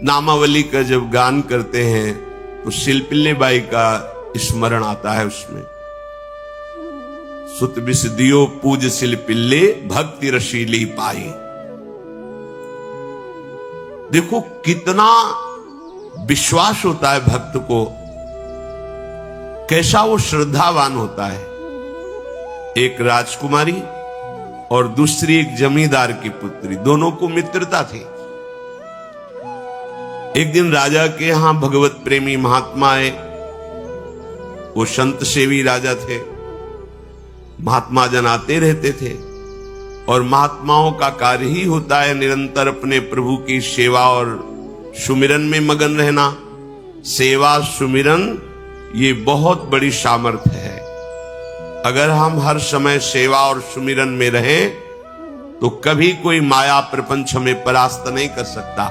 नामावली का जब गान करते हैं तो शिल्पिल्ले बाई का स्मरण आता है उसमें। सुत बिस दियो पूज शिल्पिल्ले भक्ति रशीली पाई। देखो कितना विश्वास होता है भक्त को, कैसा वो श्रद्धावान होता है। एक राजकुमारी और दूसरी एक जमींदार की पुत्री, दोनों को मित्रता थी। एक दिन राजा के यहां भगवत प्रेमी महात्मा आए। वो संत सेवी राजा थे। महात्मा जन आते रहते थे और महात्माओं का कार्य ही होता है निरंतर अपने प्रभु की सेवा और सुमिरन में मगन रहना। सेवा सुमिरन ये बहुत बड़ी सामर्थ्य है। अगर हम हर समय सेवा और सुमिरन में रहें तो कभी कोई माया प्रपंच हमें परास्त नहीं कर सकता।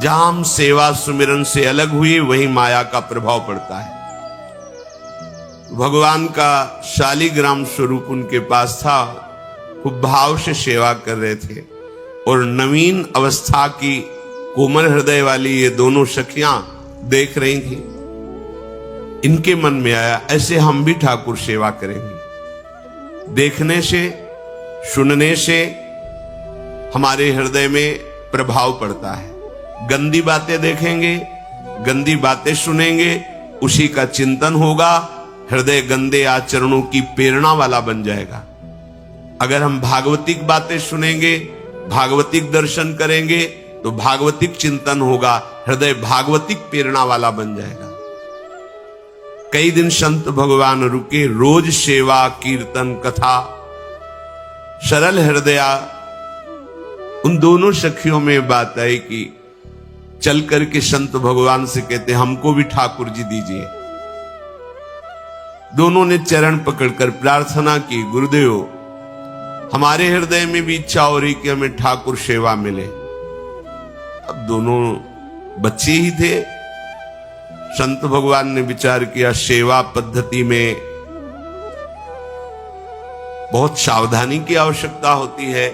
जहां हम सेवा सुमिरन से अलग हुए वहीं माया का प्रभाव पड़ता है। भगवान का शालिग्राम स्वरूप उनके पास था। खूब भाव से सेवा कर रहे थे और नवीन अवस्था की कोमल हृदय वाली ये दोनों सखियां देख रही थी। इनके मन में आया ऐसे हम भी ठाकुर सेवा करेंगे। देखने से सुनने से हमारे हृदय में प्रभाव पड़ता है। गंदी बातें देखेंगे, गंदी बातें सुनेंगे, उसी का चिंतन होगा, हृदय गंदे आचरणों की प्रेरणा वाला बन जाएगा। अगर हम भागवतिक बातें सुनेंगे, भागवतिक दर्शन करेंगे तो भागवतिक चिंतन होगा, हृदय भागवतिक प्रेरणा वाला बन जाएगा। कई दिन संत भगवान रुके, रोज सेवा कीर्तन कथा। सरल हृदया उन दोनों सखियों में बात आई कि चल करके संत भगवान से कहते हमको भी ठाकुर जी दीजिए। दोनों ने चरण पकड़कर प्रार्थना की, गुरुदेव हमारे हृदय में भी इच्छा हो रही कि हमें ठाकुर सेवा मिले। अब दोनों बच्चे ही थे। संत भगवान ने विचार किया सेवा पद्धति में बहुत सावधानी की आवश्यकता होती है।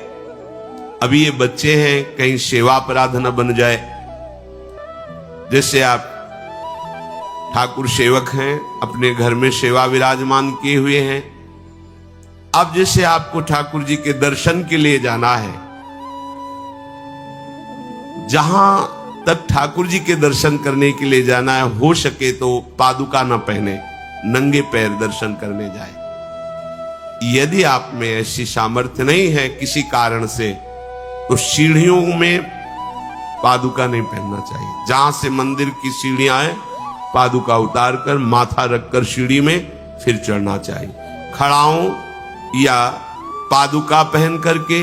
अभी ये बच्चे हैं, कहीं सेवा अपराध न बन जाए। जैसे आप ठाकुर सेवक हैं, अपने घर में सेवा विराजमान किए हुए हैं। अब जैसे आपको ठाकुर जी के दर्शन के लिए जाना है, जहां तक ठाकुर जी के दर्शन करने के लिए जाना है, हो सके तो पादुका न पहने, नंगे पैर दर्शन करने जाए। यदि आप में ऐसी सामर्थ्य नहीं है किसी कारण से, तो सीढ़ियों में पादुका नहीं पहनना चाहिए। जहां से मंदिर की सीढ़ियां हैं, पादुका उतार कर माथा रखकर सीढ़ी में फिर चढ़ना चाहिए। खड़ाओं या पादुका पहन करके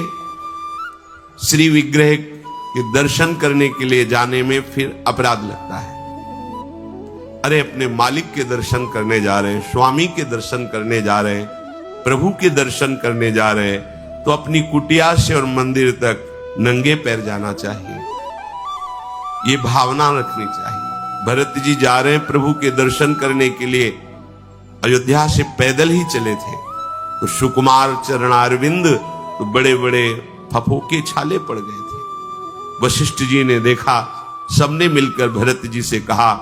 श्री विग्रह के दर्शन करने के लिए जाने में फिर अपराध लगता है। अरे अपने मालिक के दर्शन करने जा रहे हैं, स्वामी के दर्शन करने जा रहे हैं, प्रभु के दर्शन करने जा रहे हैं, तो अपनी कुटिया से और मंदिर तक नंगे पैर जाना चाहिए। ये भावना रखनी चाहिए। भरत जी जा रहे हैं प्रभु के दर्शन करने के लिए, अयोध्या से पैदल ही चले थे, तो सुकुमार चरणारविंद तो बड़े बड़े फफोके छाले पड़ गए थे। वशिष्ठ जी ने देखा, सबने मिलकर भरत जी से कहा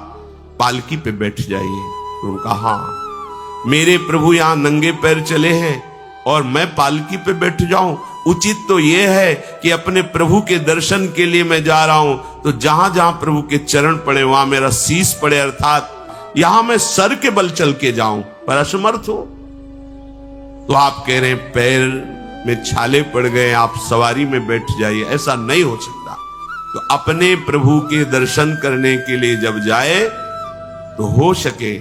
पालकी पे बैठ जाइए। तो उनका हाँ, मेरे प्रभु यहां नंगे पैर चले हैं और मैं पालकी पे बैठ जाऊं? उचित तो यह है कि अपने प्रभु के दर्शन के लिए मैं जा रहा हूं, तो जहां जहां प्रभु के चरण पड़े वहां मेरा शीश पड़े, अर्थात यहां मैं सर के बल चल के जाऊं, पर असमर्थ हो। तो आप कह रहे हैं पैर में छाले पड़ गए, आप सवारी में बैठ जाइए। ऐसा नहीं हो सकता। तो अपने प्रभु के दर्शन करने के लिए जब जाए तो हो सके,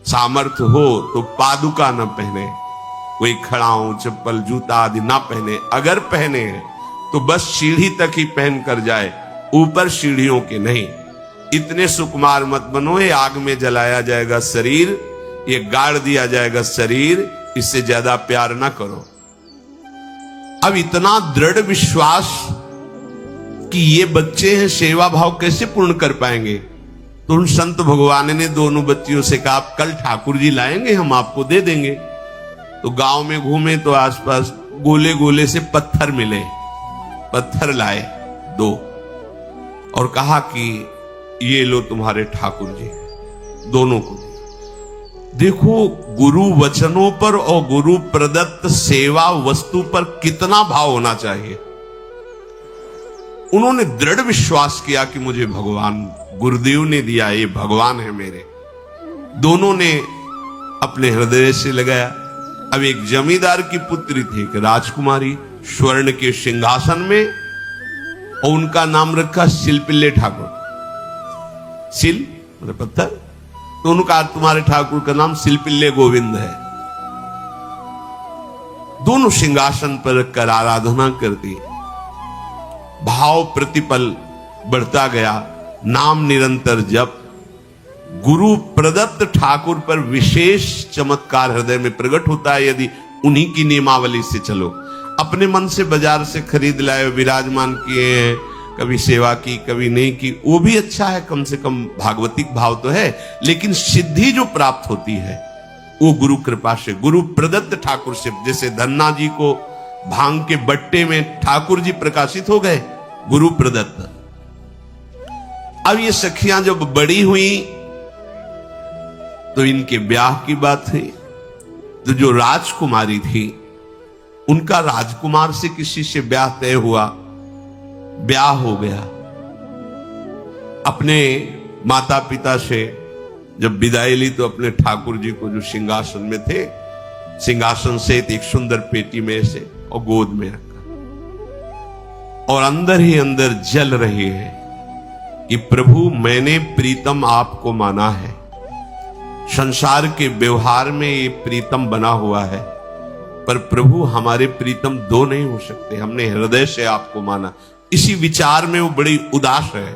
सामर्थ्य हो तो पादुका न पहने, कोई खड़ाऊं चप्पल जूता आदि ना पहने। अगर पहने हैं तो बस सीढ़ी तक ही पहन कर जाए, ऊपर सीढ़ियों के नहीं। इतने सुकुमार मत बनो, ये आग में जलाया जाएगा शरीर, ये गाड़ दिया जाएगा शरीर, इससे ज्यादा प्यार ना करो। अब इतना दृढ़ विश्वास कि ये बच्चे हैं, सेवा भाव कैसे पूर्ण कर पाएंगे? तो उन संत भगवान ने दोनों बच्चियों से कहा कल ठाकुर जी लाएंगे, हम आपको दे देंगे। तो गांव में घूमे तो आसपास गोले गोले से पत्थर मिले, पत्थर लाए 2, और कहा कि ये लो तुम्हारे ठाकुर जी, दोनों को। देखो गुरु वचनों पर और गुरु प्रदत्त सेवा वस्तु पर कितना भाव होना चाहिए। उन्होंने दृढ़ विश्वास किया कि मुझे भगवान गुरुदेव ने दिया, ये भगवान है मेरे। दोनों ने अपने हृदय से लगाया। अब एक जमींदार की पुत्री थी, एक राजकुमारी, स्वर्ण के सिंहासन में, और उनका नाम रखा शिलपिल्ले ठाकुर। शिल मतलब पत्थर, तो उनका तुम्हारे ठाकुर का नाम शिलपिल्ले गोविंद है। दोनों सिंहासन पर रखकर आराधना करती। भाव प्रतिपल बढ़ता गया, नाम निरंतर जप। गुरु प्रदत्त ठाकुर पर विशेष चमत्कार हृदय में प्रकट होता है यदि उन्हीं की नियमावली से चलो। अपने मन से बाजार से खरीद लाए, विराजमान किए हैं, कभी सेवा की कभी नहीं की, वो भी अच्छा है, कम से कम भागवतिक भाव तो है। लेकिन सिद्धि जो प्राप्त होती है वो गुरु कृपा से, गुरु प्रदत्त ठाकुर से। जैसे धन्ना जी को भांग के बट्टे में ठाकुर जी प्रकाशित हो गए, गुरु प्रदत्त। अब ये सखियां जब बड़ी हुई तो इनके ब्याह की बात थी। तो जो राजकुमारी थी उनका राजकुमार से किसी से ब्याह तय हुआ, ब्याह हो गया। अपने माता पिता से जब विदाई ली तो अपने ठाकुर जी को जो सिंहासन में थे, सिंहासन से एक सुंदर पेटी में से और गोद में रखा, और अंदर ही अंदर जल रही है कि प्रभु मैंने प्रीतम आपको माना है, संसार के व्यवहार में ये प्रीतम बना हुआ है, पर प्रभु हमारे प्रीतम दो नहीं हो सकते, हमने हृदय से आपको माना। इसी विचार में वो बड़ी उदास है।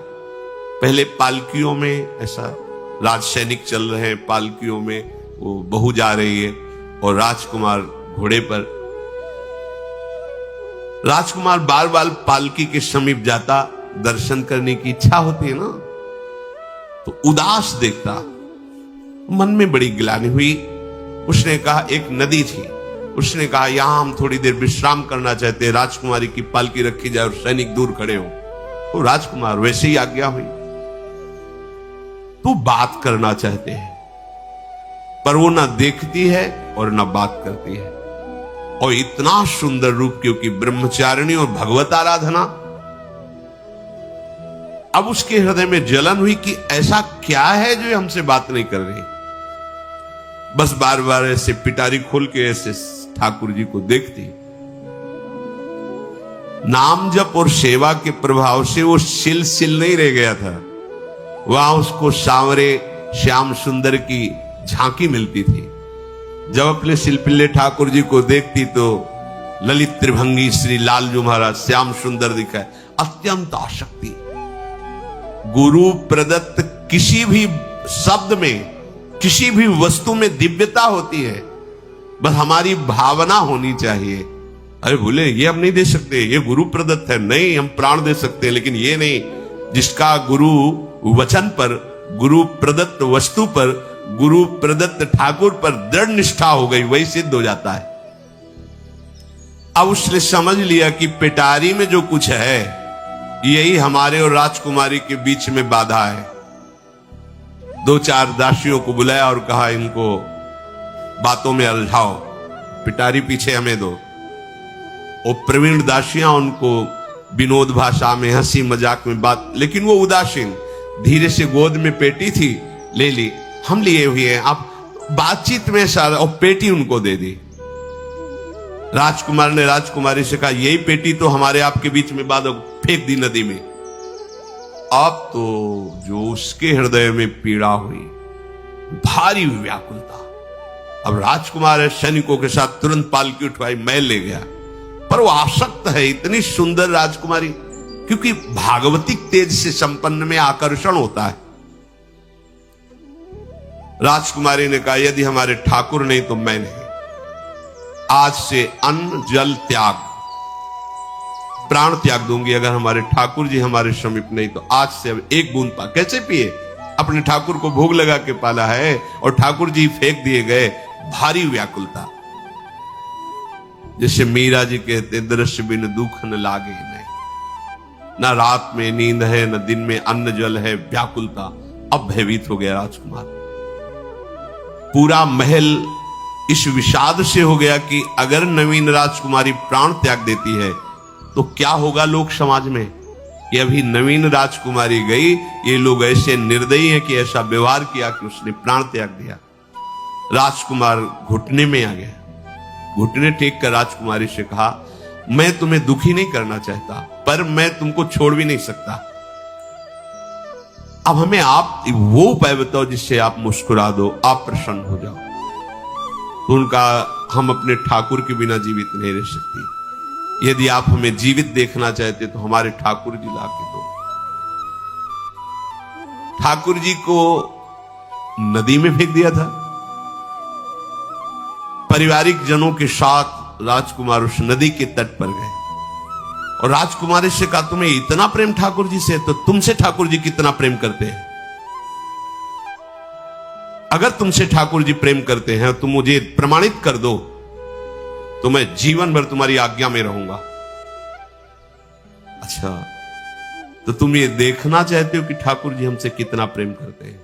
पहले पालकियों में ऐसा राज सैनिक चल रहे हैं, पालकियों में वो बहू जा रही है और राजकुमार घोड़े पर। राजकुमार बार बार पालकी के समीप जाता, दर्शन करने की इच्छा होती है ना, तो उदास देखता, मन में बड़ी गिलानी हुई। उसने कहा, एक नदी थी, उसने कहा यहां हम थोड़ी देर विश्राम करना चाहते हैं, राजकुमारी की पालकी रखी जाए और सैनिक दूर खड़े हो। तो राजकुमार वैसे ही आज्ञा हुई। तो बात करना चाहते हैं, पर वो ना देखती है और ना बात करती है। और इतना सुंदर रूप, क्योंकि ब्रह्मचारिणी और भगवत आराधना। अब उसके हृदय में जलन हुई कि ऐसा क्या है जो हमसे बात नहीं कर रही। बस बार बार ऐसे पिटारी खोल के ऐसे ठाकुर जी को देखती। नाम जप और सेवा के प्रभाव से वो सिल नहीं रह गया था, वहां उसको सांवरे श्याम सुंदर की झांकी मिलती थी। जब अपने शिलपिल्ले ठाकुर जी को देखती तो ललित त्रिभंगी श्री लाल जो महाराज श्याम सुंदर दिखाए, अत्यंत आसक्ति। गुरु प्रदत्त किसी भी शब्द में, किसी भी वस्तु में दिव्यता होती है, बस हमारी भावना होनी चाहिए। अरे बोले ये हम नहीं दे सकते, ये गुरु प्रदत्त है, नहीं हम प्राण दे सकते हैं, लेकिन ये नहीं। जिसका गुरु वचन पर, गुरु प्रदत्त वस्तु पर, गुरु प्रदत्त ठाकुर पर दृढ़ निष्ठा हो गई, वही सिद्ध हो जाता है। अब उसने समझ लिया कि पिटारी में जो कुछ है यही हमारे और राजकुमारी के बीच में बाधा है। दो चार दासियों को बुलाया और कहा इनको बातों में उलझाओ, पिटारी पीछे हमें दो। और प्रवीण दासियां उनको विनोद भाषा में, हंसी मजाक में बात, लेकिन वो उदासीन। धीरे से गोद में पेटी थी, ले ली, हम लिए हुए हैं, आप बातचीत में सारा, और पेटी उनको दे दी। राजकुमार ने राजकुमारी से कहा यही पेटी तो हमारे आपके बीच में बात, फेंक दी नदी में। अब तो जो उसके हृदय में पीड़ा हुई, भारी व्याकुलता। अब राजकुमार है, सैनिकों के साथ तुरंत पालकी उठवाई, महल ले गया। पर वो आसक्त है, इतनी सुंदर राजकुमारी, क्योंकि भागवतिक तेज से संपन्न में आकर्षण होता है। राजकुमारी ने कहा यदि हमारे ठाकुर नहीं तो मैं नहीं। आज से अन्न जल त्याग, प्राण त्याग दूंगी अगर हमारे ठाकुर जी हमारे समीप नहीं तो। आज से अब एक बूंद पा, कैसे पिए? अपने ठाकुर को भोग लगा के पाला है और ठाकुर जी फेंक दिए गए। भारी व्याकुलता, जैसे मीरा जी कहते दृश्य बिन दुख न लागे नहीं। ना रात में नींद है, न दिन में अन्न जल है, व्याकुलता। अब भयभीत हो गया राजकुमार। पूरा महल इस विषाद से हो गया कि अगर नवीन राजकुमारी प्राण त्याग देती है तो क्या होगा लोक समाज में, कि अभी नवीन राजकुमारी गई, ये लोग ऐसे निर्दयी हैं कि ऐसा व्यवहार किया कि उसने प्राण त्याग दिया। राजकुमार घुटने में आ गया। घुटने टेक कर राजकुमारी से कहा, मैं तुम्हें दुखी नहीं करना चाहता, पर मैं तुमको छोड़ भी नहीं सकता। अब हमें आप वो उपाय बताओ जिससे आप मुस्कुरा दो, आप प्रसन्न हो जाओ। तो उनका, हम अपने ठाकुर के बिना जीवित नहीं रह सकती। यदि आप हमें जीवित देखना चाहते तो हमारे ठाकुर जी ला के दो। ठाकुर जी को नदी में फेंक दिया था। पारिवारिक जनों के साथ राजकुमार उस नदी के तट पर गए और राजकुमारी से कहा, तुम्हें इतना प्रेम ठाकुर जी से, तो तुमसे ठाकुर जी कितना प्रेम करते हैं? अगर तुमसे ठाकुर जी प्रेम करते हैं तो मुझे प्रमाणित कर दो, तो मैं जीवन भर तुम्हारी आज्ञा में रहूंगा। अच्छा, तो तुम ये देखना चाहते हो कि ठाकुर जी हमसे कितना प्रेम करते हैं?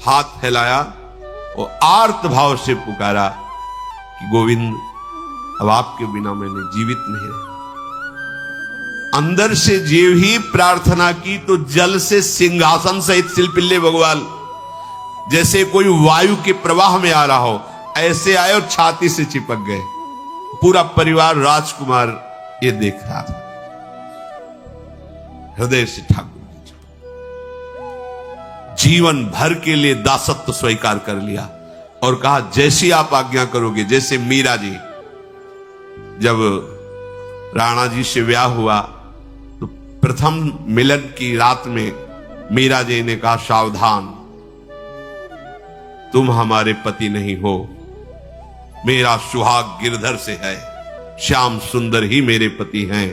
हाथ फैलाया और आर्त भाव से पुकारा कि गोविंद, अब आपके बिना मैंने जीवित नहीं रहा। अंदर से जीव ही प्रार्थना की तो जल से सिंहासन सहित शिल्पिल्ले भगवान जैसे कोई वायु के प्रवाह में आ रहा हो, ऐसे आए और छाती से चिपक गए। पूरा परिवार राजकुमार ये देख रहा था। हृदय से ठाकुर जीवन भर के लिए दासत्व स्वीकार कर लिया और कहा, जैसी आप आज्ञा करोगे। जैसे मीरा जी, जब राणा जी से ब्याह हुआ तो प्रथम मिलन की रात में मीरा जी ने कहा, सावधान, तुम हमारे पति नहीं हो, मेरा सुहाग गिरधर से है, श्याम सुंदर ही मेरे पति हैं।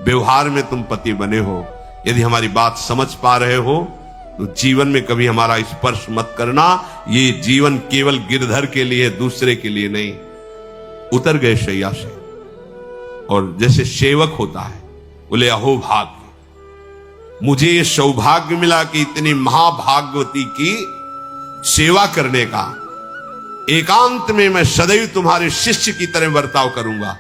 व्यवहार में तुम पति बने हो, यदि हमारी बात समझ पा रहे हो तो जीवन में कभी हमारा स्पर्श मत करना। ये जीवन केवल गिरधर के लिए, दूसरे के लिए नहीं। उतर गए शैया से और जैसे सेवक होता है, बोले, अहो भाग्य, मुझे ये सौभाग्य मिला कि इतनी महाभाग्यवती की सेवा करने का। एकांत में मैं सदैव तुम्हारे शिष्य की तरह बर्ताव करूंगा,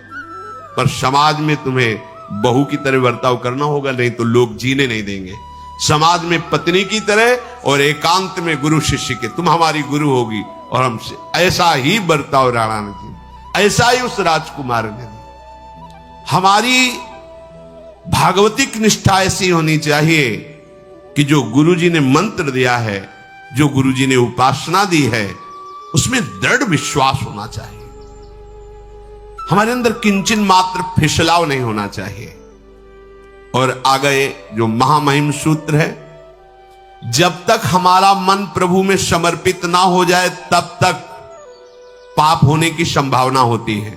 पर समाज में तुम्हें बहू की तरह बर्ताव करना होगा, नहीं तो लोग जीने नहीं देंगे। समाज में पत्नी की तरह और एकांत में गुरु शिष्य के। तुम हमारी गुरु होगी और हमसे ऐसा ही बर्ताव राणा ने किया, ऐसा ही उस राजकुमार ने दिया। हमारी भागवतिक निष्ठा ऐसी होनी चाहिए कि जो गुरुजी ने मंत्र दिया है, जो गुरुजी ने उपासना दी है, उसमें दृढ़ विश्वास होना चाहिए। हमारे अंदर किंचन मात्र फिसलाव नहीं होना चाहिए। और आगे जो महामहिम सूत्र है, जब तक हमारा मन प्रभु में समर्पित ना हो जाए तब तक पाप होने की संभावना होती है।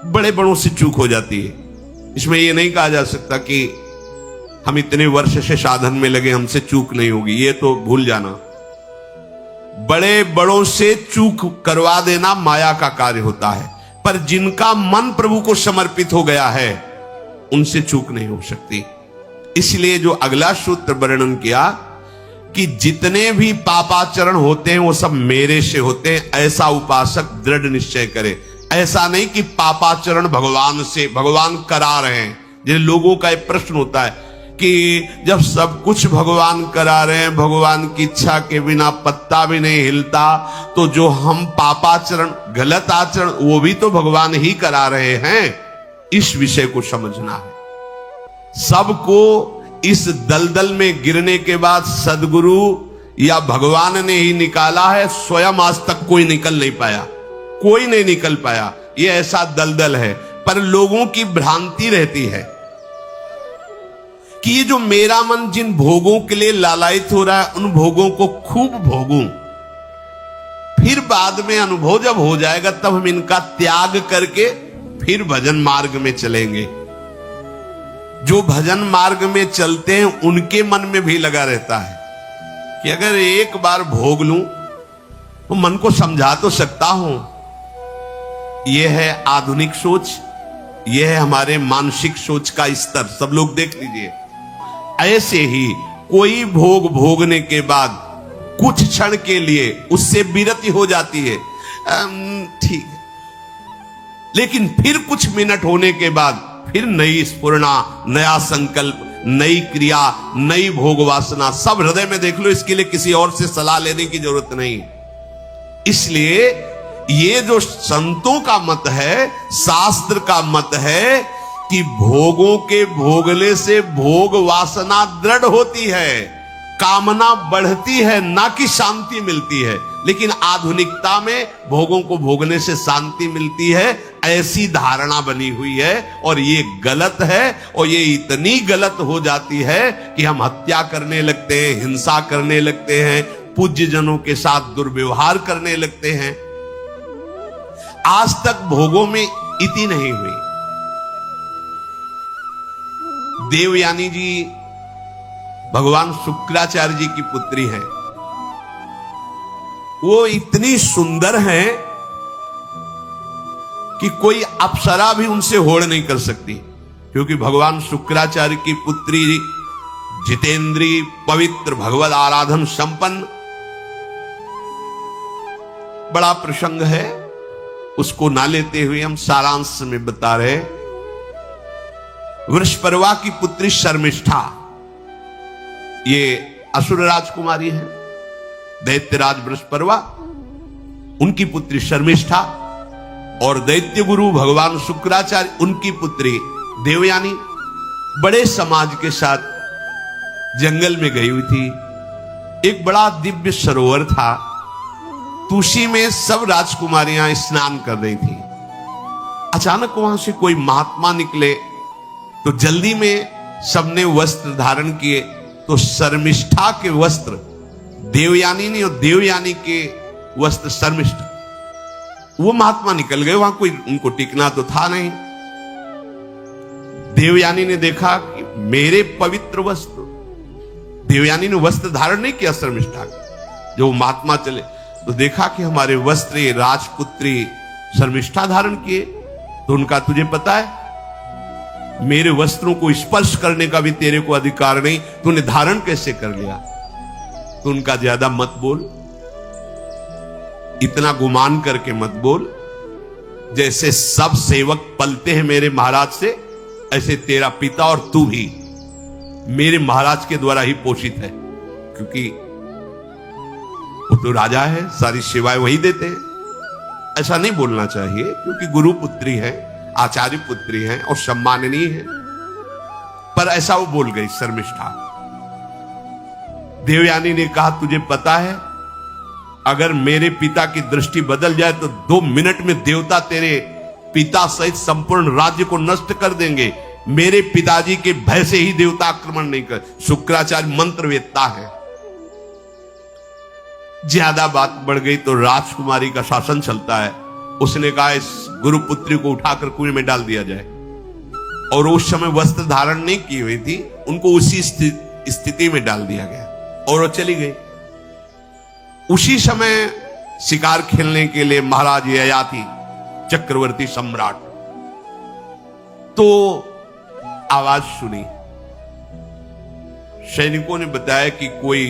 बड़े बड़ों से चूक हो जाती है। इसमें यह नहीं कहा जा सकता कि हम इतने वर्ष से साधन में लगे, हमसे चूक नहीं होगी, ये तो भूल जाना। बड़े बड़ों से चूक करवा देना माया का कार्य होता है, पर जिनका मन प्रभु को समर्पित हो गया है उनसे चूक नहीं हो सकती। इसलिए जो अगला सूत्र वर्णन किया कि जितने भी पापाचरण होते हैं वो सब मेरे से होते हैं, ऐसा उपासक दृढ़ निश्चय करे। ऐसा नहीं कि पापाचरण भगवान से, भगवान करा रहे हैं। जिन लोगों का एक प्रश्न होता है कि जब सब कुछ भगवान करा रहे हैं, भगवान की इच्छा के बिना पत्ता भी नहीं हिलता, तो जो हम पापाचरण, गलत आचरण, वो भी तो भगवान ही करा रहे हैं। इस विषय को समझना है। सबको इस दलदल में गिरने के बाद सदगुरु या भगवान ने ही निकाला है, स्वयं आज तक कोई निकल नहीं पाया, कोई नहीं निकल पाया। ये ऐसा दलदल है। पर लोगों की भ्रांति रहती है कि ये जो मेरा मन जिन भोगों के लिए लालायित हो रहा है, उन भोगों को खूब भोगूं, फिर बाद में अनुभव जब हो जाएगा तब हम इनका त्याग करके फिर भजन मार्ग में चलेंगे। जो भजन मार्ग में चलते हैं उनके मन में भी लगा रहता है कि अगर एक बार भोग लूं तो मन को समझा तो सकता हूं। यह है आधुनिक सोच। यह है हमारे मानसिक सोच का स्तर। सब लोग देख लीजिए। ऐसे ही कोई भोग भोगने के बाद कुछ क्षण के लिए उससे विरति हो जाती है, ठीक है, लेकिन फिर कुछ मिनट होने के बाद फिर नई स्फुरणा, नया संकल्प, नई क्रिया, नई भोग वासना सब हृदय में देख लो। इसके लिए किसी और से सलाह लेने की जरूरत नहीं। इसलिए ये जो संतों का मत है, शास्त्र का मत है कि भोगों के भोगने से भोग वासना दृढ़ होती है, कामना बढ़ती है, ना कि शांति मिलती है। लेकिन आधुनिकता में भोगों को भोगने से शांति मिलती है, ऐसी धारणा बनी हुई है। और ये गलत है, और ये इतनी गलत हो जाती है कि हम हत्या करने लगते हैं, हिंसा करने लगते हैं, पूज्य जनों के साथ दुर्व्यवहार करने लगते हैं। आज तक भोगों में इति नहीं हुई। देवयानी जी भगवान शुक्राचार्य जी की पुत्री हैं। वो इतनी सुंदर हैं कि कोई अप्सरा भी उनसे होड़ नहीं कर सकती, क्योंकि भगवान शुक्राचार्य की पुत्री जितेंद्री, पवित्र, भगवत आराधन संपन्न। बड़ा प्रसंग है, उसको ना लेते हुए हम सारांश में बता रहे। वृषपर्वा की पुत्री शर्मिष्ठा, ये असुर राजकुमारी है। दैत्यराज वृषपर्वा, उनकी पुत्री शर्मिष्ठा, और दैत्य गुरु भगवान शुक्राचार्य, उनकी पुत्री देवयानी बड़े समाज के साथ जंगल में गई हुई थी। एक बड़ा दिव्य सरोवर था, तुलसी में सब राजकुमारियां स्नान कर रही थी। अचानक वहां से कोई महात्मा निकले, तो जल्दी में सबने वस्त्र धारण किए। तो शर्मिष्ठा के वस्त्र देवयानी ने, और देवयानी के वस्त्र शर्मिष्ठा। वो महात्मा निकल गए, वहां कोई उनको टिकना तो था नहीं। देवयानी ने देखा कि मेरे पवित्र वस्त्र, देवयानी ने वस्त्र धारण नहीं किया शर्मिष्ठा के। जो महात्मा चले तो देखा कि हमारे वस्त्र राजपुत्री शर्मिष्ठा धारण किए। तो उनका, तुझे पता है मेरे वस्त्रों को स्पर्श करने का भी तेरे को अधिकार नहीं, तूने धारण कैसे कर लिया? तो उनका, ज्यादा मत बोल, इतना गुमान करके मत बोल। जैसे सब सेवक पलते हैं मेरे महाराज से, ऐसे तेरा पिता और तू भी मेरे महाराज के द्वारा ही पोषित है, क्योंकि वो तो राजा है, सारी सेवाएं वही देते हैं। ऐसा नहीं बोलना चाहिए, क्योंकि गुरु पुत्री है, आचार्य पुत्री हैं और सम्माननीय है। पर ऐसा वो बोल गई शर्मिष्ठा। देवयानी ने कहा, तुझे पता है अगर मेरे पिता की दृष्टि बदल जाए तो 2 मिनट में देवता तेरे पिता सहित संपूर्ण राज्य को नष्ट कर देंगे। मेरे पिताजी के भय से ही देवता आक्रमण नहीं कर। शुक्राचार्य मंत्रवेत्ता है। ज्यादा बात बढ़ गई तो राजकुमारी का शासन चलता है। उसने कहा, इस गुरुपुत्री को उठाकर कुएं में डाल दिया जाए। और उस समय वस्त्र धारण नहीं की हुई थी, उनको उसी स्थिति में डाल दिया गया और वो चली गई। उसी समय शिकार खेलने के लिए महाराज ययाति, चक्रवर्ती सम्राट, तो आवाज सुनी। सैनिकों ने बताया कि कोई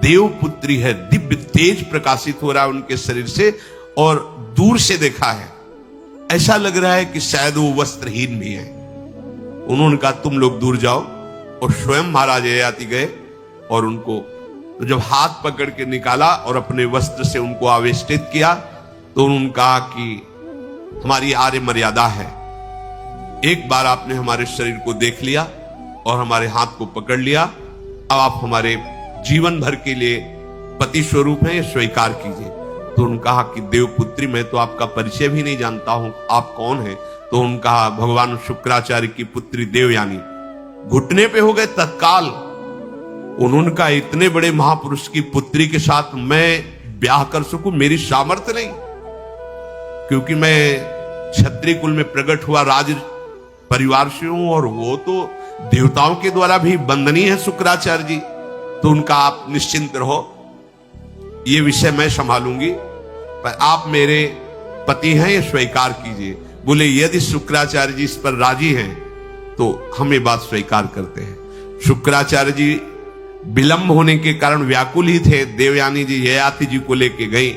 देवपुत्री है, दिव्य तेज प्रकाशित हो रहा है उनके शरीर से, और दूर से देखा है ऐसा लग रहा है कि शायद वो वस्त्रहीन भी है। उन्होंने कहा, तुम लोग दूर जाओ। और स्वयं महाराज ययाति गए और उनको, तो जब हाथ पकड़ के निकाला और अपने वस्त्र से उनको आवेष्टित किया, तो उन्होंने कहा कि हमारी आर्य मर्यादा है, एक बार आपने हमारे शरीर को देख लिया और हमारे हाथ को पकड़ लिया, अब आप हमारे जीवन भर के लिए पति स्वरूप हैं, स्वीकार कीजिए। तो उन्होंने कहा कि देवपुत्री, मैं तो आपका परिचय भी नहीं जानता हूं, आप कौन हैं? तो उन्होंने कहा, भगवान शुक्राचार्य की पुत्री देवयानी। घुटने पे हो गए तत्काल। उन्होंने कहा, इतने बड़े महापुरुष की पुत्री के साथ मैं ब्याह कर सकूं, मेरी सामर्थ्य नहीं, क्योंकि मैं क्षत्रिय कुल में प्रकट हुआ राज परिवार से हूं, और वो तो देवताओं के द्वारा भी वंदनीय है शुक्राचार्य जी। तो उनका, आप निश्चिंत रहो, ये विषय मैं संभालूंगी, पर आप मेरे पति हैं, ये स्वीकार कीजिए। बोले यदि शुक्राचार्य जी इस पर राजी हैं तो हम ये बात स्वीकार करते हैं। शुक्राचार्य जी विलंब होने के कारण व्याकुल ही थे। देवयानी जी ययाति जी को लेके गई,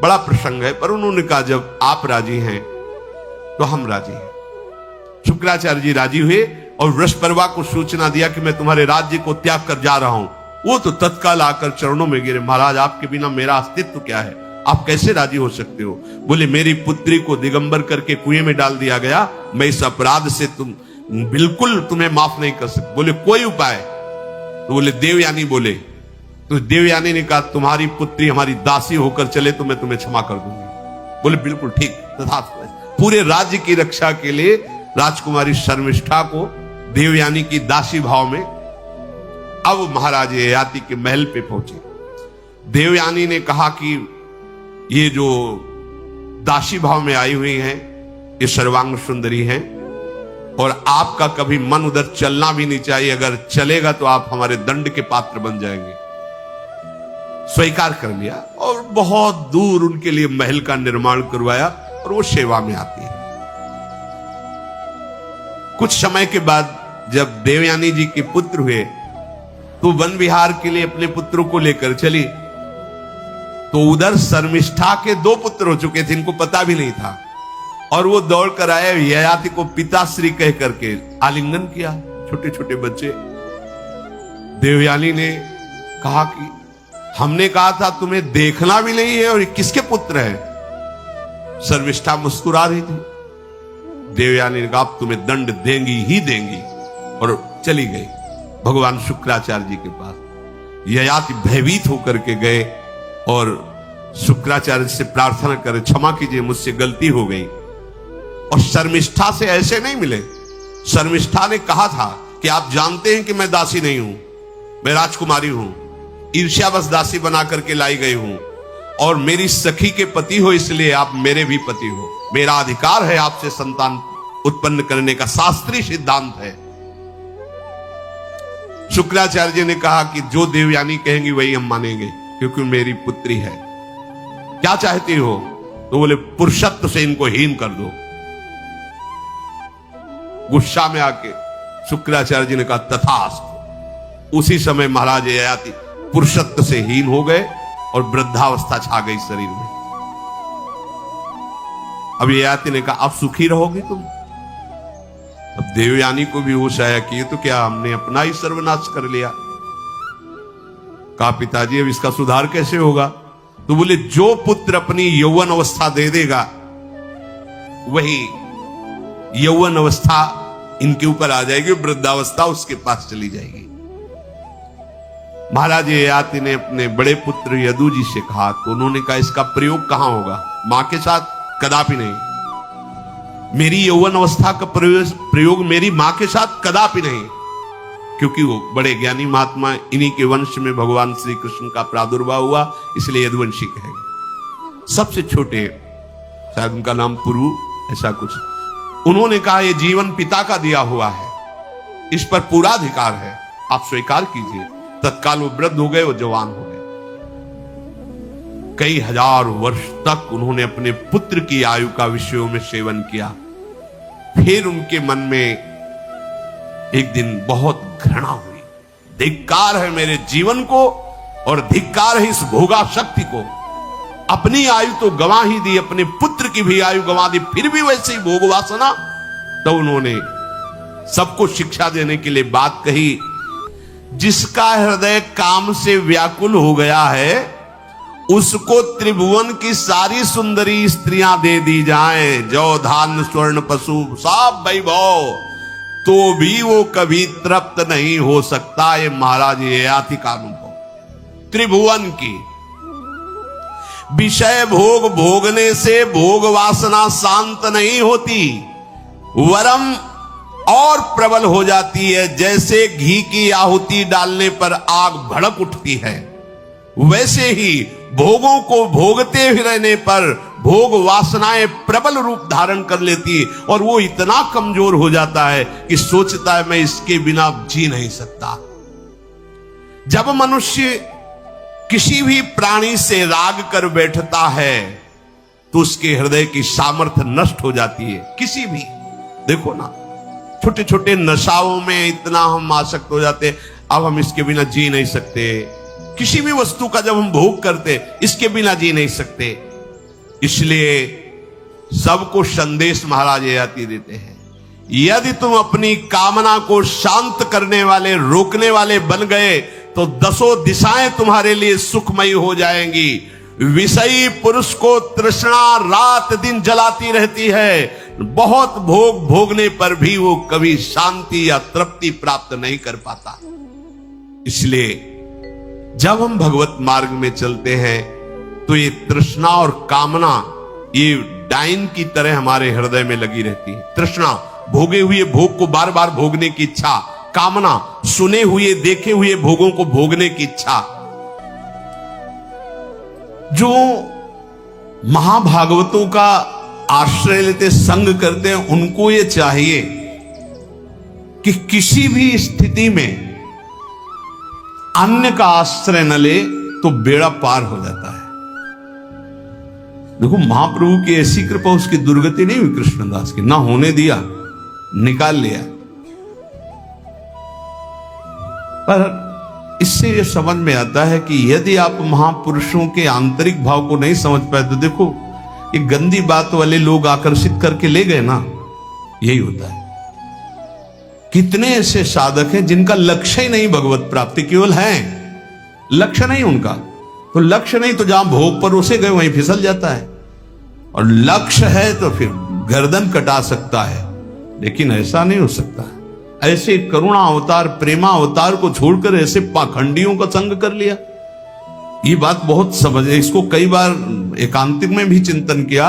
बड़ा प्रसंग है, पर उन्होंने कहा जब आप राजी हैं तो हम राजी हैं। शुक्राचार्य जी राजी हुए और वृषपर्वा को सूचना दिया कि मैं तुम्हारे राज्य को त्याग कर जा रहा हूं। वो तो तत्काल आकर चरणों में गिरे, महाराज आपके बिना मेरा अस्तित्व क्या है, आप कैसे राजी हो सकते हो। बोले मेरी पुत्री को दिगंबर करके कुएं में डाल दिया गया, मैं इस अपराध से बिल्कुल तुम्हें माफ नहीं कर सकता। बोले कोई उपाय? तो बोले देवयानी बोले, तो देवयानी ने कहा तुम्हारी पुत्री हमारी दासी होकर चले तो मैं तुम्हें क्षमा कर दूंगी। बोले बिल्कुल ठीक, तथास्तु। पूरे राज्य की रक्षा के लिए राजकुमारी शर्मिष्ठा को देवयानी की दासी भाव में अब महाराज ययाति के महल पे पहुंचे। देवयानी ने कहा कि ये जो दासी भाव में आई हुई हैं ये सर्वांग सुंदरी हैं और आपका कभी मन उधर चलना भी नहीं चाहिए, अगर चलेगा तो आप हमारे दंड के पात्र बन जाएंगे। स्वीकार कर लिया और बहुत दूर उनके लिए महल का निर्माण करवाया और वो सेवा में आती है। कुछ समय के बाद जब देवयानी जी के पुत्र हुए तो वन विहार के लिए अपने पुत्रों को लेकर चली, तो उधर शर्मिष्ठा के 2 पुत्र हो चुके थे, इनको पता भी नहीं था, और वो दौड़ कर आए, ययाति को पिताश्री कह करके आलिंगन किया, छोटे छोटे बच्चे। देवयानी ने कहा कि हमने कहा था तुम्हें देखना भी नहीं है और किसके पुत्र हैं। शर्मिष्ठा मुस्कुरा रही थी। देवयानी ने कहा अब तुम्हें दंड देंगी ही देंगी, और चली गई भगवान शुक्राचार्य जी के पास। ययाति भयभीत होकर के गए और शुक्राचार्य से प्रार्थना करे क्षमा कीजिए मुझसे गलती हो गई। और शर्मिष्ठा से ऐसे नहीं मिले। शर्मिष्ठा ने कहा था कि आप जानते हैं कि मैं दासी नहीं हूं, मैं राजकुमारी हूं, ईर्ष्यावश दासी बना करके लाई गई हूं, और मेरी सखी के पति हो इसलिए आप मेरे भी पति हो, मेरा अधिकार है आपसे संतान उत्पन्न करने का, शास्त्रीय सिद्धांत है। शुक्राचार्य जी ने कहा कि जो देवयानी कहेंगी वही हम मानेंगे क्योंकि मेरी पुत्री है, क्या चाहती हो? तो बोले पुरुषत्व से इनको हीन कर दो। गुस्सा में आके शुक्राचार्य जी ने कहा तथास्तु। उसी समय महाराज ययाति पुरुषत्व से हीन हो गए और वृद्धावस्था छा गई शरीर में। अब ययाति ने कहा अब सुखी रहोगी तुम। अब देवयानी को भी होश आया कि ये तो क्या हमने अपना ही सर्वनाश कर लिया। कहा पिताजी अब इसका सुधार कैसे होगा? तो बोले जो पुत्र अपनी यौवन अवस्था दे देगा वही यौवन अवस्था इनके ऊपर आ जाएगी, वृद्धावस्था उसके पास चली जाएगी। महाराज ययाति ने अपने बड़े पुत्र यदु जी से कहा, तो उन्होंने कहा इसका प्रयोग कहां होगा? मां के साथ कदापि नहीं। मेरी यौवन अवस्था का प्रयोग मेरी मां के साथ कदापि नहीं, क्योंकि वो बड़े ज्ञानी महात्मा, इन्हीं के वंश में भगवान श्री कृष्ण का प्रादुर्भाव हुआ, इसलिए यदुवंशी कहेंगे। सबसे छोटे, शायद उनका नाम पुरु ऐसा कुछ, उन्होंने कहा यह जीवन पिता का दिया हुआ है, इस पर पूरा अधिकार है, आप स्वीकार कीजिए। तत्काल वो वृद्ध हो गए, वो जवान हो गए। कई हजार वर्ष तक उन्होंने अपने पुत्र की आयु का विषयों में सेवन किया। फिर उनके मन में एक दिन बहुत घृणा हुई, धिक्कार है मेरे जीवन को और धिक्कार है इस भोगा शक्ति को। अपनी आयु तो गंवा ही दी, अपने पुत्र की भी आयु गंवा दी, फिर भी वैसे ही भोग वासना। तो उन्होंने सबको शिक्षा देने के लिए बात कही, जिसका हृदय काम से व्याकुल हो गया है उसको त्रिभुवन की सारी सुंदरी स्त्रियां दे दी जाएं, जौ धान स्वर्ण पशु सब वैभव, तो भी वो कभी तृप्त नहीं हो सकता। ये महाराज ययाति का अनुभव। त्रिभुवन की विषय भोग भोगने से भोग वासना शांत नहीं होती, वरम और प्रबल हो जाती है। जैसे घी की आहुति डालने पर आग भड़क उठती है, वैसे ही भोगों को भोगते ही रहने पर भोग वासनाएं प्रबल रूप धारण कर लेती, और वो इतना कमजोर हो जाता है कि सोचता है मैं इसके बिना जी नहीं सकता। जब मनुष्य किसी भी प्राणी से राग कर बैठता है तो उसके हृदय की सामर्थ्य नष्ट हो जाती है। किसी भी, देखो ना, छोटे छोटे नशाओं में इतना हम आसक्त हो जाते, अब हम इसके बिना जी नहीं सकते। किसी भी वस्तु का जब हम भोग करते, इसके बिना जी नहीं सकते। इसलिए सबको संदेश महाराज ययाति देते हैं, यदि तुम अपनी कामना को शांत करने वाले, रोकने वाले बन गए तो दसों दिशाएं तुम्हारे लिए सुखमयी हो जाएंगी। विषयी पुरुष को तृष्णा रात दिन जलाती रहती है, बहुत भोग भोगने पर भी वो कभी शांति या तृप्ति प्राप्त नहीं कर पाता। इसलिए जब हम भगवत मार्ग में चलते हैं तो ये तृष्णा और कामना ये डाइन की तरह हमारे हृदय में लगी रहती है। तृष्णा, भोगे हुए भोग को बार बार भोगने की इच्छा, कामना, सुने हुए देखे हुए भोगों को भोगने की इच्छा। जो महाभागवतों का आश्रय लेते, संग करते हैं, उनको ये चाहिए कि किसी भी स्थिति में अन्य का आश्रय न ले तो बेड़ा पार हो जाता है। देखो, महाप्रभु की ऐसी कृपा, उसकी दुर्गति नहीं हुई कृष्णदास की, ना होने दिया, निकाल लिया। पर इससे यह समझ में आता है कि यदि आप महापुरुषों के आंतरिक भाव को नहीं समझ पाए तो देखो, ये गंदी बात वाले लोग आकर्षित करके ले गए ना, यही होता है। कितने ऐसे साधक हैं जिनका लक्ष्य ही नहीं भगवत प्राप्ति, केवल है लक्ष्य नहीं उनका। तो लक्ष्य नहीं तो जहां भोग पर उसे गए वहीं फिसल जाता है, और लक्ष्य है तो फिर गर्दन कटा सकता है। लेकिन ऐसा नहीं हो सकता। ऐसे करुणा अवतार, प्रेमा अवतार को छोड़कर ऐसे पाखंडियों का संग कर लिया, ये बात बहुत समझ। इसको कई बार एकांतिक में भी चिंतन किया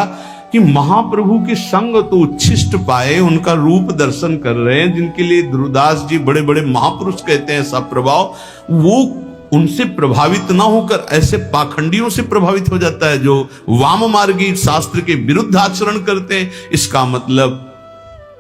कि महाप्रभु के संग तो उच्छिष्ट पाए, उनका रूप दर्शन कर रहे हैं, जिनके लिए ध्रुवदास जी बड़े बड़े महापुरुष कहते हैं ऐसा प्रभाव, वो उनसे प्रभावित ना होकर ऐसे पाखंडियों से प्रभावित हो जाता है जो वाम मार्गी शास्त्र के विरुद्ध आचरण करते हैं। इसका मतलब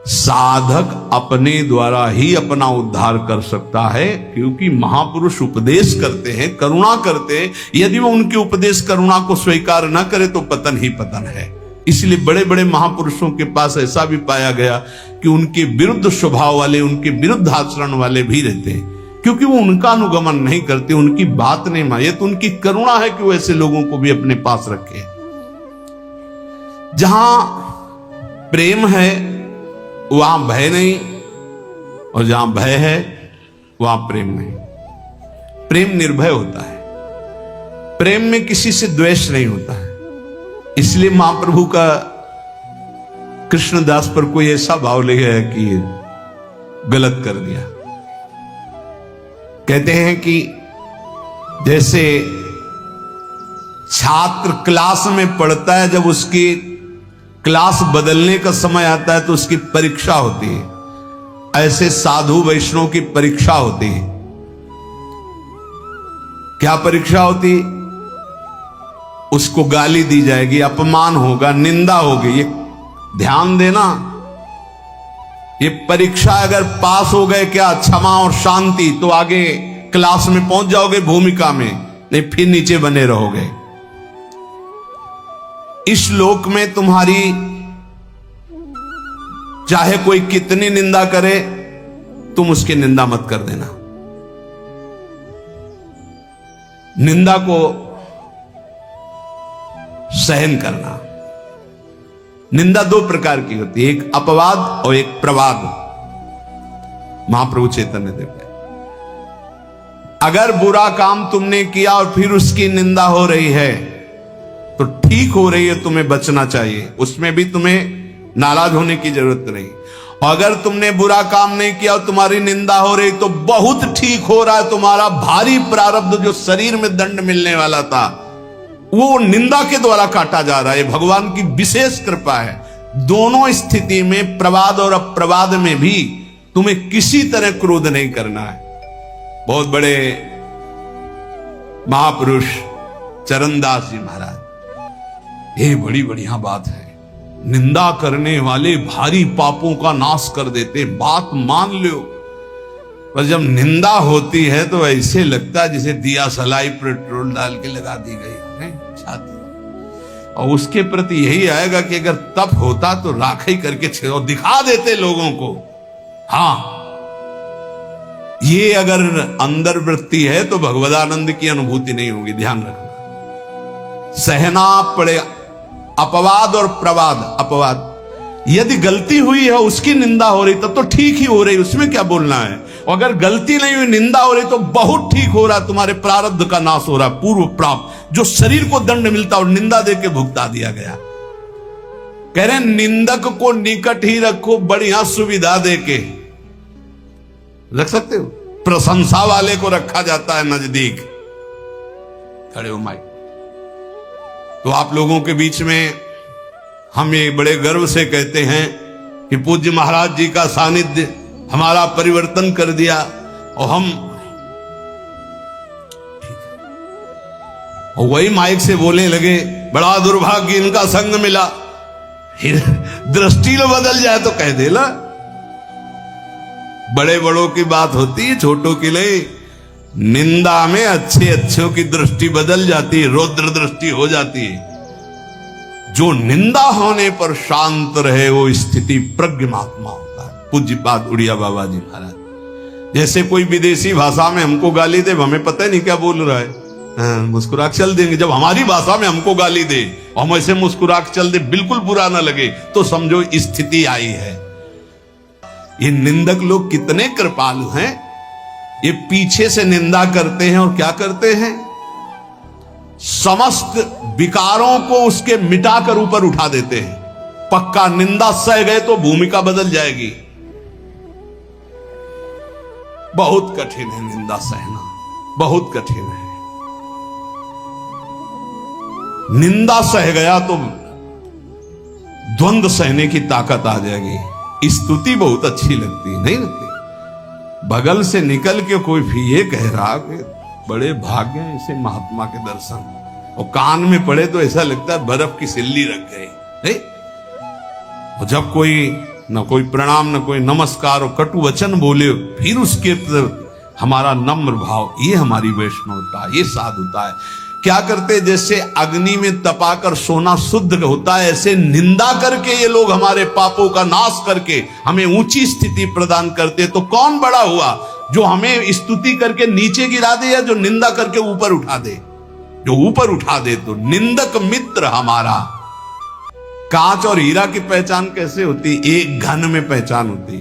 साधक अपने द्वारा ही अपना उद्धार कर सकता है, क्योंकि महापुरुष उपदेश करते हैं, करुणा करते हैं। यदि वो उनके उपदेश करुणा को स्वीकार न करे तो पतन ही पतन है। इसलिए बड़े बड़े महापुरुषों के पास ऐसा भी पाया गया कि उनके विरुद्ध स्वभाव वाले, उनके विरुद्ध आचरण वाले भी रहते हैं, क्योंकि वो उनका अनुगमन नहीं करते, उनकी बात नहीं माने। तो उनकी करुणा है कि वो ऐसे लोगों को भी अपने पास रखे। जहां प्रेम है वहां भय नहीं, और जहां भय है वहां प्रेम नहीं। प्रेम निर्भय होता है, प्रेम में किसी से द्वेष नहीं होता है। इसलिए महाप्रभु का कृष्णदास पर कोई ऐसा भाव ले गया कि गलत कर दिया। कहते हैं कि जैसे छात्र क्लास में पढ़ता है, जब उसकी क्लास बदलने का समय आता है तो उसकी परीक्षा होती है, ऐसे साधु वैष्णव की परीक्षा होती है। क्या परीक्षा होती? उसको गाली दी जाएगी, अपमान होगा, निंदा होगी। ये ध्यान देना, ये परीक्षा अगर पास हो गए क्या, क्षमा और शांति, तो आगे क्लास में पहुंच जाओगे भूमिका में, नहीं फिर नीचे बने रहोगे। इस लोक में तुम्हारी चाहे कोई कितनी निंदा करे, तुम उसकी निंदा मत कर देना। निंदा को सहन करना। निंदा दो प्रकार की होती है, एक अपवाद और एक प्रवाद। महाप्रभु चैतन्य देव ने, अगर बुरा काम तुमने किया और फिर उसकी निंदा हो रही है तो ठीक हो रही है, तुम्हें बचना चाहिए, उसमें भी तुम्हें नाराज होने की जरूरत नहीं। और अगर तुमने बुरा काम नहीं किया और तुम्हारी निंदा हो रही तो बहुत ठीक हो रहा है, तुम्हारा भारी प्रारब्ध जो शरीर में दंड मिलने वाला था वो निंदा के द्वारा काटा जा रहा है। भगवान की विशेष कृपा है। दोनों स्थिति में, प्रवाद और अप्रवाद में भी तुम्हें किसी तरह क्रोध नहीं करना है। बहुत बड़े महापुरुष चरणदास जी महाराज, ये बड़ी बढ़िया बात है, निंदा करने वाले भारी पापों का नाश कर देते। बात मान लो, पर जब निंदा होती है तो ऐसे लगता है जैसे दिया सलाई पेट्रोल डाल के लगा दी गई छाती। और उसके प्रति यही आएगा कि अगर तप होता तो राखी करके और दिखा देते लोगों को। हां, ये अगर अंदर वृत्ति है तो भगवदानंद की अनुभूति नहीं होगी, ध्यान रखना। सहना पड़ेगा अपवाद और प्रवाद। अपवाद, यदि गलती हुई है उसकी निंदा हो रही तब तो ठीक ही हो रही, उसमें क्या बोलना है। और अगर गलती नहीं हुई निंदा हो रही तो बहुत ठीक हो रहा, तुम्हारे प्रारब्ध का नाश हो रहा, पूर्व प्राप्त जो शरीर को दंड मिलता और निंदा दे के भुगता दिया गया। कह रहे निंदक को निकट ही रखो, बढ़िया सुविधा दे के रख सकते हो। प्रशंसा वाले को रखा जाता है नजदीक। खड़े हो माइक। तो आप लोगों के बीच में हम ये बड़े गर्व से कहते हैं कि पूज्य महाराज जी का सानिध्य हमारा परिवर्तन कर दिया। और हम और वही माइक से बोलने लगे, बड़ा दुर्भाग्य इनका संग मिला। फिर दृष्टि लो बदल जाए तो कह देला। बड़े बड़ों की बात होती है, छोटों की नहीं। निंदा में अच्छे अच्छों की दृष्टि बदल जाती है, रौद्र दृष्टि हो जाती है। जो निंदा होने पर शांत रहे वो स्थिति प्रज्ञात्मा होता है। पूज्य बात उड़िया बाबा जी महाराज। जैसे कोई विदेशी भाषा में हमको गाली दे, हमें पता ही नहीं क्या बोल रहा है, मुस्कुरा के चल देंगे। जब हमारी भाषा में हमको गाली दे और हम ऐसे मुस्कुरा के चल दे, बिल्कुल बुरा ना लगे, तो समझो स्थिति आई है। ये निंदक लोग कितने कृपालु हैं। ये पीछे से निंदा करते हैं और क्या करते हैं, समस्त विकारों को उसके मिटाकर ऊपर उठा देते हैं। पक्का निंदा सह गए तो भूमिका बदल जाएगी। बहुत कठिन है निंदा सहना, बहुत कठिन है। निंदा सह गया तो द्वंद्व सहने की ताकत आ जाएगी। स्तुति बहुत अच्छी लगती है, नहीं लगती। बगल से निकल के कोई भी ये कह रहा कि बड़े भाग्य हैं इसे महात्मा के दर्शन, और कान में पड़े तो ऐसा लगता है बर्फ की सिल्ली रख गई, नहीं। और जब कोई न कोई प्रणाम न कोई नमस्कार और कटु वचन बोले, फिर उसके हमारा नम्र भाव, ये हमारी वैष्णवता, ये साधुता है। क्या करते, जैसे अग्नि में तपाकर सोना शुद्ध होता है, ऐसे निंदा करके ये लोग हमारे पापों का नाश करके हमें ऊंची स्थिति प्रदान करते। तो कौन बड़ा हुआ, जो हमें स्तुति करके नीचे गिरा दे या जो निंदा करके ऊपर उठा दे। जो ऊपर उठा दे तो निंदक मित्र हमारा। कांच और हीरा की पहचान कैसे होती, एक घन में पहचान होती।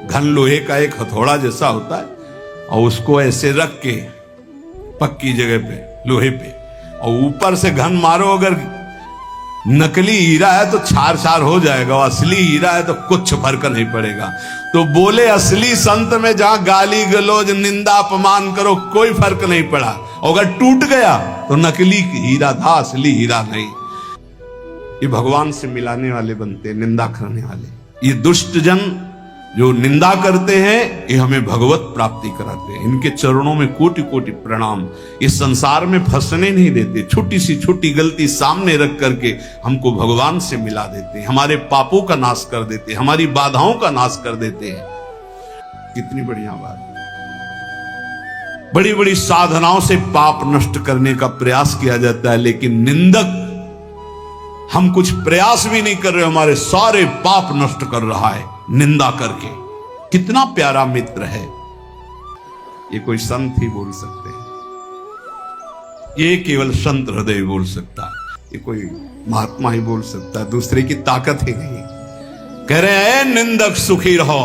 घन लोहे का एक हथौड़ा जैसा होता है, और उसको ऐसे रख के पक्की जगह पे लोहे पे, और ऊपर से घन मारो, अगर नकली हीरा है तो छार छार हो जाएगा, और असली हीरा है तो कुछ फर्क नहीं पड़ेगा। तो बोले असली संत में जहां गाली गलौज निंदा अपमान करो कोई फर्क नहीं पड़ा, अगर टूट गया तो नकली हीरा था, असली हीरा नहीं। ये भगवान से मिलाने वाले बनते, निंदा करने वाले। ये दुष्ट जन जो निंदा करते हैं ये हमें भगवत प्राप्ति कराते हैं। इनके चरणों में कोटि कोटि प्रणाम। इस संसार में फंसने नहीं देते, छोटी सी छोटी गलती सामने रख करके हमको भगवान से मिला देते हैं, हमारे पापों का नाश कर देते हैं, हमारी बाधाओं का नाश कर देते हैं। कितनी बढ़िया बात। बड़ी बड़ी साधनाओं से पाप नष्ट करने का प्रयास किया जाता है, लेकिन निंदक, हम कुछ प्रयास भी नहीं कर रहे, हमारे सारे पाप नष्ट कर रहा है निंदा करके। कितना प्यारा मित्र है। ये कोई संत ही बोल सकते हैं, ये केवल संत हृदय बोल सकता है, ये कोई महात्मा ही बोल सकता है, दूसरे की ताकत ही नहीं। कह रहे हैं निंदक सुखी रहो,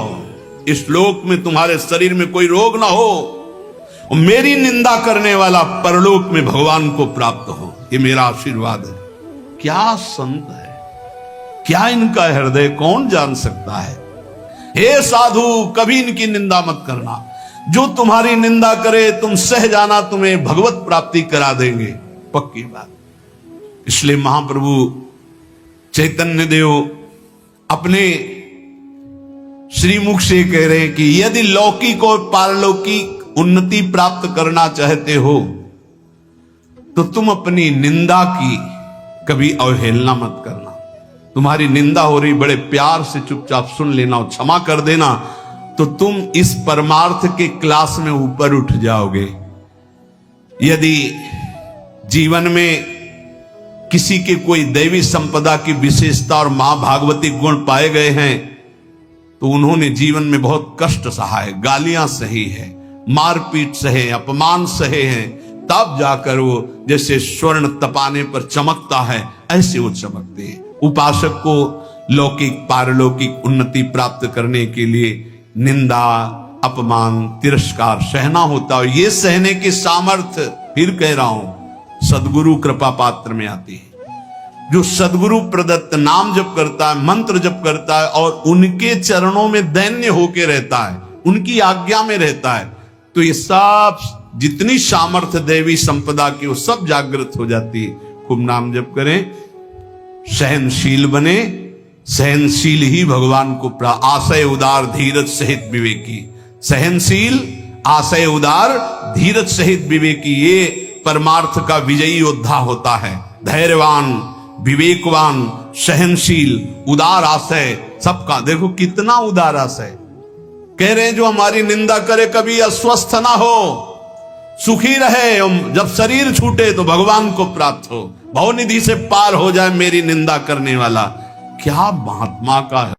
इस लोक में तुम्हारे शरीर में कोई रोग ना हो, और मेरी निंदा करने वाला परलोक में भगवान को प्राप्त हो, ये मेरा आशीर्वाद है। क्या संत है, क्या इनका हृदय कौन जान सकता है। हे साधु, कभी इनकी निंदा मत करना। जो तुम्हारी निंदा करे तुम सह जाना, तुम्हें भगवत प्राप्ति करा देंगे, पक्की बात। इसलिए महाप्रभु चैतन्य देव अपने श्रीमुख से कह रहे हैं कि यदि लौकिक और पारलौकिक उन्नति प्राप्त करना चाहते हो तो तुम अपनी निंदा की कभी अवहेलना मत करना। तुम्हारी निंदा हो रही, बड़े प्यार से चुपचाप सुन लेना और क्षमा कर देना, तो तुम इस परमार्थ के क्लास में ऊपर उठ जाओगे। यदि जीवन में किसी के कोई दैवी संपदा की विशेषता और मां भागवती गुण पाए गए हैं तो उन्होंने जीवन में बहुत कष्ट सहा है, गालियां सही है, मारपीट सहे, अपमान सहे हैं, तब जाकर वो जैसे स्वर्ण तपाने पर चमकता है ऐसे वो चमकते हैं। उपासक को लौकिक पारलौकिक उन्नति प्राप्त करने के लिए निंदा, अपमान, तिरस्कार सहना होता है। ये सहने की सामर्थ्य, फिर कह रहा हूं, सदगुरु कृपा पात्र में आती है। जो सदगुरु प्रदत्त नाम जप करता है, मंत्र जप करता है और उनके चरणों में दैन्य होके रहता है, उनकी आज्ञा में रहता है, तो ये सब जितनी सामर्थ्य देवी संपदा की वो सब जागृत हो जाती है। खूब नाम जप करें, सहनशील बने, सहनशील ही भगवान को आशय उदार धीरज सहित विवेकी। सहनशील, आशय उदार, धीरज सहित विवेकी, ये परमार्थ का विजयी योद्धा होता है। धैर्यवान, विवेकवान, सहनशील, उदार आशय सबका। देखो कितना उदार आशय। कह रहे हैं जो हमारी निंदा करे कभी अस्वस्थ ना हो, सुखी रहे, जब शरीर छूटे तो भगवान को प्राप्त हो, भवनिधि से पार हो जाए मेरी निंदा करने वाला। क्या महात्मा का है।